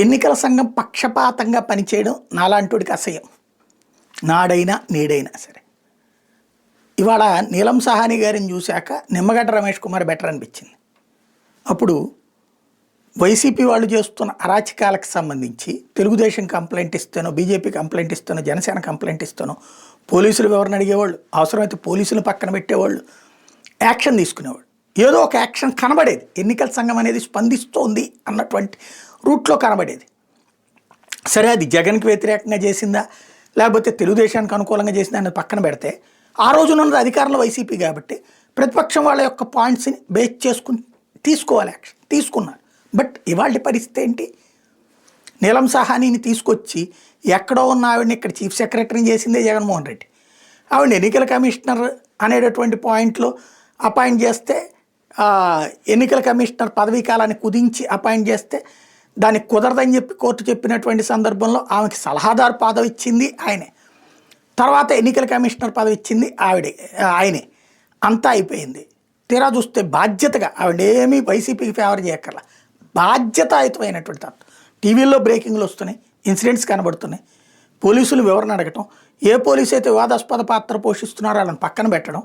ఎన్నికల సంఘం పక్షపాతంగా పనిచేయడం నాలాంటివాడికి అసహ్యం. నాడైనా నేడైనా సరే. ఇవాళ నీలం సాహ్ని గారిని చూశాక నిమ్మగడ్డ రమేష్ కుమార్ బెటర్ అనిపించింది. అప్పుడు వైసీపీ వాళ్ళు చేస్తున్న అరాచకాలకు సంబంధించి తెలుగుదేశం కంప్లైంట్ ఇస్తానో, బీజేపీ కంప్లైంట్ ఇస్తానో, జనసేన కంప్లైంట్ ఇస్తానో, పోలీసులు వివరణ అడిగేవాళ్ళు, అవసరమైతే పోలీసులు పక్కన పెట్టేవాళ్ళు, యాక్షన్ తీసుకునేవాళ్ళు. ఏదో ఒక యాక్షన్ కనబడేది. ఎన్నికల సంఘం అనేది స్పందిస్తోంది అన్నటువంటి రూట్లో కనబడేది. సరే, అది జగన్కి వ్యతిరేకంగా చేసిందా లేకపోతే తెలుగుదేశానికి అనుకూలంగా చేసిందా అనేది పక్కన పెడితే, ఆ రోజునున్నది అధికారంలో వైసీపీ కాబట్టి ప్రతిపక్షం వాళ్ళ యొక్క పాయింట్స్ని బేస్ చేసుకుని తీసుకోవాలి, యాక్షన్ తీసుకున్నారు. బట్ ఇవాళ పరిస్థితి ఏంటి? నీలం సాహ్నిని తీసుకొచ్చి ఎక్కడో ఉన్న ఆవిడని ఇక్కడ చీఫ్ సెక్రటరీని చేసిందే జగన్మోహన్ రెడ్డి. ఆవిడ ఎన్నికల కమిషనర్ అనేటటువంటి పాయింట్లో అపాయింట్ చేస్తే, ఎన్నికల కమిషనర్ పదవీ కాలాన్ని కుదించి అపాయింట్ చేస్తే దానికి కుదరదని చెప్పి కోర్టు చెప్పినటువంటి సందర్భంలో ఆమెకి సలహాదారు పదవి ఇచ్చింది ఆయనే. తర్వాత ఎన్నికల కమిషనర్ పదవి ఇచ్చింది ఆయనే. అంతా అయిపోయింది. తీరా చూస్తే బాధ్యతగా ఆవిడేమీ వైసీపీకి ఫేవర్ చేయక్కర్లా, బాధ్యతాయుతమైనటువంటి తత్వం. టీవీల్లో బ్రేకింగ్లు వస్తున్నాయి, ఇన్సిడెంట్స్ కనబడుతున్నాయి, పోలీసులు వివరణ అడగటం, ఏ పోలీసు అయితే వివాదాస్పద పాత్ర పోషిస్తున్నారో వాళ్ళని పక్కన పెట్టడం,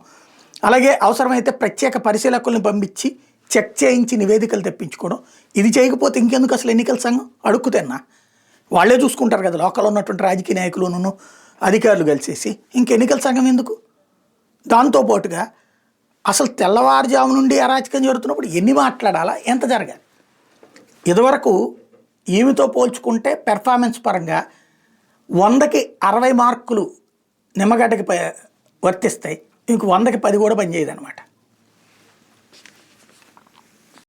అలాగే అవసరమైతే ప్రత్యేక పరిశీలకుల్ని పంపించి చెక్ చేయించి నివేదికలు తెప్పించుకోవడం. ఇది చేయకపోతే ఇంకెందుకు అసలు ఎన్నికల సంఘం? అడుక్కుతేనా వాళ్ళే చూసుకుంటారు కదా, లోకల్ ఉన్నటువంటి రాజకీయ నాయకులను అధికారులు కలిసేసి. ఇంక ఎన్నికల సంఘం ఎందుకు? దాంతోపాటుగా అసలు తెల్లవారుజాము నుండి అరాచకం జరుగుతున్నప్పుడు ఎన్ని మాట్లాడాలా, ఎంత జరగాలి? ఇదివరకు ఈమెతో పోల్చుకుంటే పెర్ఫార్మెన్స్ పరంగా 100కి 60 మార్కులు నిమ్మగడ్డకి వర్తిస్తాయి, ఇంక 100కి 10 కూడా పనిచేయదు అనమాట.